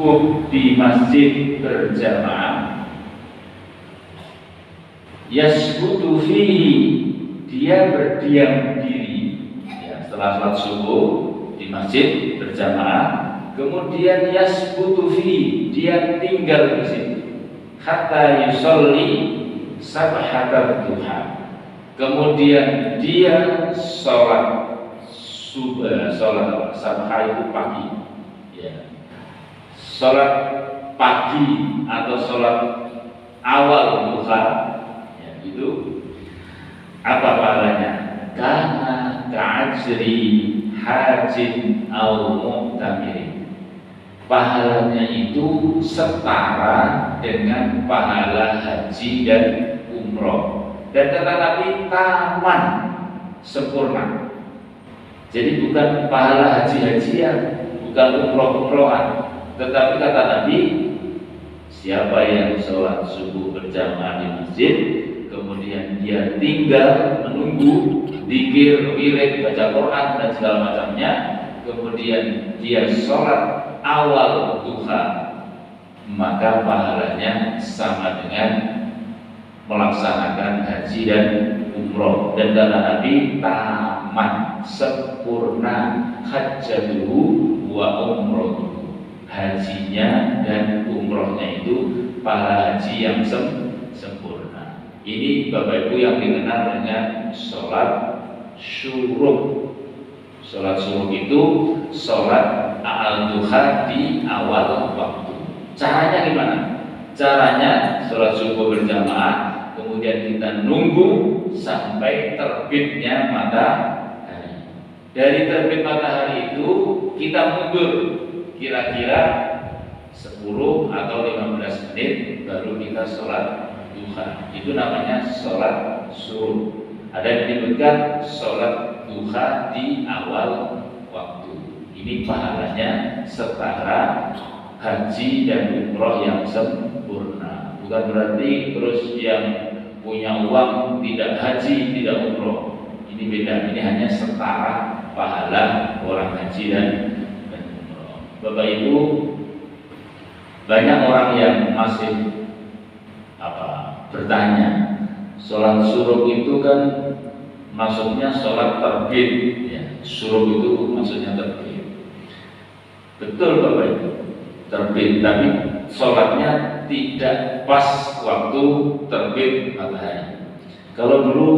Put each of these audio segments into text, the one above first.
subuh di masjid berjamaah, yasbutu fihi, dia berdiam diri ya, setelah sholat subuh di masjid berjamaah, kemudian yasbutu fihi, dia tinggal di situ hatta yusolli sabhatat duha, kemudian dia sholat subuh, sholat sabha itu pagi ya, sholat pagi atau sholat awal duha ya, itu apa pahalanya? Karena ka'ajri hajin au mu'tamirin, pahalanya itu setara dengan pahala haji dan umroh, dan kata Nabi taman sempurna. Jadi bukan pahala haji-hajian, bukan umroh-umrohan, tetapi kata Nabi, siapa yang sholat subuh berjamaah di masjid, kemudian dia tinggal menunggu zikir, wirid, baca Quran dan segala macamnya, kemudian dia sholat awal duha, maka pahalanya sama dengan melaksanakan haji dan umroh. Dan kata Nabi, taman sempurna hajjatuhu wa umroh, hajinya dan umrohnya itu pahala haji yang sempurna. Ini Bapak Ibu yang dikenal dengan sholat syuruk. Sholat syuruk itu sholat al-duha di awal waktu. Caranya gimana? Caranya sholat subuh berjamaah, kemudian kita nunggu sampai terbitnya matahari. Dari terbit matahari itu kita mundur kira-kira 10 atau 15 menit baru kita sholat duha. Itu namanya sholat syuruk. Ada yang menyebutkan sholat duha di awal waktu. Ini pahalanya setara haji dan umroh yang sempurna. Bukan berarti terus yang punya uang tidak haji, tidak umroh. Ini beda. Ini hanya setara pahala orang haji dan umroh. Bapak Ibu, banyak orang yang masih bertanya, sholat syuruk itu kan maksudnya sholat terbit ya. Syuruk itu maksudnya terbit. Betul Bapak Ibu, terbit, tapi sholatnya tidak pas waktu terbit matahari. Kalau dulu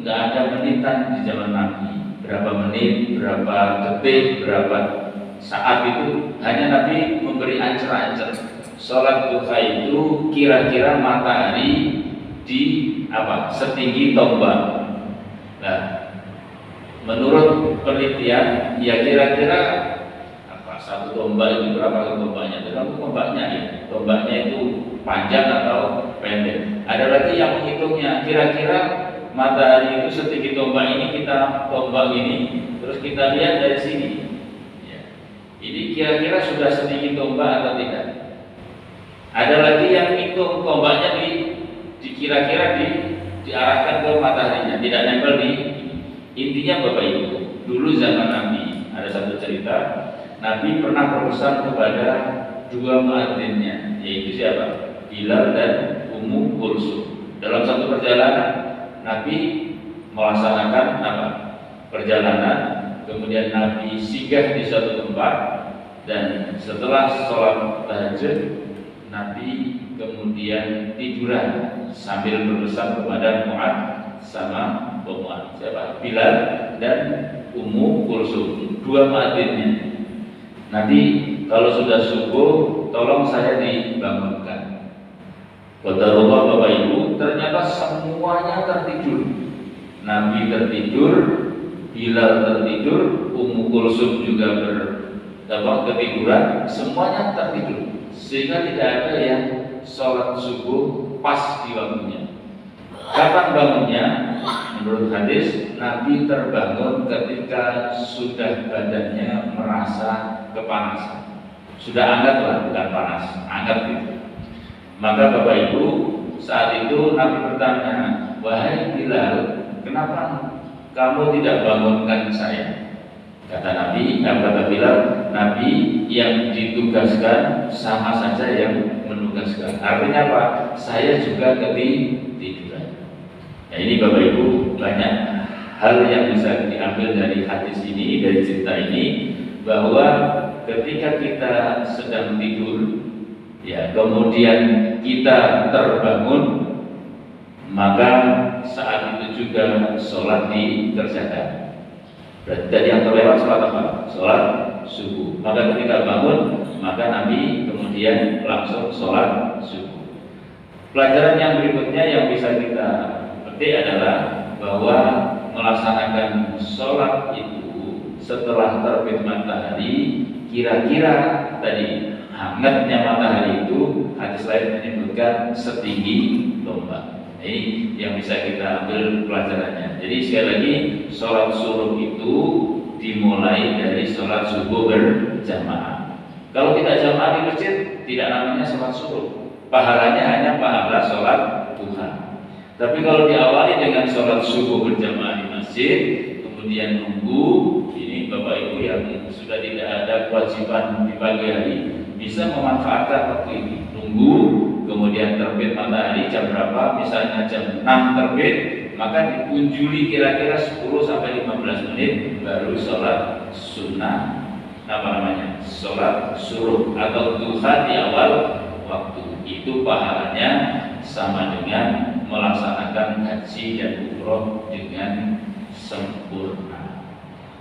nggak ada menitan di zaman Nabi, berapa menit, berapa detik, berapa saat itu, hanya Nabi memberi ancer-ancer. Sholat duha itu kira-kira matahari di setinggi tombak. Nah, menurut penelitian ya kira-kira satu tombak itu berapa tombaknya? Tergantung tombaknya ya. Tombaknya itu panjang atau pendek. Ada lagi yang menghitungnya, kira-kira matahari itu setinggi tombak ini, kita tombak ini, terus kita lihat dari sini. Ya. Ini kira-kira sudah setinggi tombak atau tidak? Ada lagi yang hitung tombaknya dikira-kira diarahkan ke mataharinya, tidak nempel di. Intinya Bapak Ibu, dulu zaman Nabi ada satu cerita, Nabi pernah berpesan kepada dua muadzinnya, yaitu siapa? Bilal dan Ummu Kulsum. Dalam satu perjalanan, Nabi melaksanakan perjalanan, kemudian Nabi singgah di suatu tempat, dan setelah sholat tahajud, Nabi kemudian tiduran sambil berpesan kepada Mu'ad sama Mu'ad, siapa? Bilal dan Ummu Kulsum, dua muadzinnya. Nanti kalau sudah subuh, tolong saya dibangunkan. Qadarullah Bapak Ibu, ternyata semuanya tertidur. Nabi tertidur, Bilal tertidur, Ummu Kulsum juga ketiduran, semuanya tertidur. Sehingga tidak ada yang sholat subuh pas di waktunya. Kapan bangunnya? Menurut hadis, Nabi terbangun ketika sudah badannya merasa kepanasan. Sudah hangat lah, bukan panas, hangat gitu. Maka Bapak Ibu, saat itu Nabi bertanya, wahai Bilal, kenapa kamu tidak bangunkan saya? Kata Bilal, Nabi yang ditugaskan sama saja yang menugaskan. Artinya apa? Saya juga ketiduran. Nah, ini Bapak Ibu, banyak hal yang bisa diambil dari hadis ini, dari cerita ini, bahwa ketika kita sedang tidur, ya kemudian kita terbangun, maka saat itu juga sholat dikerjakan. Berarti tadi yang terlewat sholat apa? Sholat subuh. Maka ketika bangun, maka Nabi kemudian langsung sholat subuh. Pelajaran yang berikutnya yang bisa kita petik adalah bahwa melaksanakan sholat itu setelah terbit matahari, kira-kira tadi hangatnya matahari itu hadis lain menyebutkan setinggi tombak. Ini yang bisa kita ambil pelajarannya. Jadi sekali lagi, sholat subuh itu dimulai dari sholat subuh berjamaah. Kalau tidak jamaah di masjid, tidak namanya sholat subuh. Pahalanya hanya pahala sholat duha. Tapi kalau diawali dengan sholat subuh berjamaah di masjid, kemudian nunggu, ini Bapak Ibu yang sudah tidak ada kewajiban di pagi hari, bisa memanfaatkan waktu ini. Nunggu, kemudian terbit matahari jam berapa, misalnya jam 6 terbit, maka dikunjuli kira-kira 10-15 menit baru sholat sunnah, sholat suruh atau duha di awal waktu. Itu pahalanya sama dengan melaksanakan haji dan umroh dengan sempurna.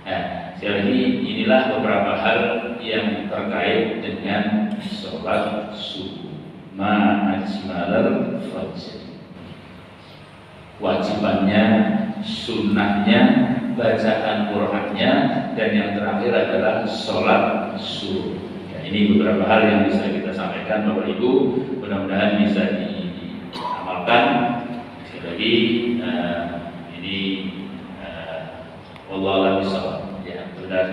Nah, sekali lagi, inilah beberapa hal yang terkait dengan sholat subuh. Ma'ajmalal fajr, wajibannya, sunnahnya, bacaan Qur'annya, dan yang terakhir adalah sholat subuh. Ya, ini beberapa hal yang bisa kita sampaikan Bapak Ibu, mudah-mudahan bisa diamalkan. Sekali lagi, ini wallahu a'lam bishawab. Ya, dan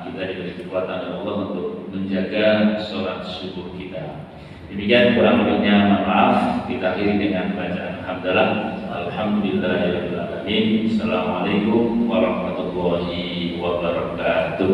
kita diberi kekuatan oleh Allah untuk menjaga sholat subuh kita. Demikian kurang lebihnya, mohon maaf. Kita akhiri dengan bacaan hamdalah. Alhamdulillahirabbil alamin. Assalamualaikum warahmatullahi wabarakatuh.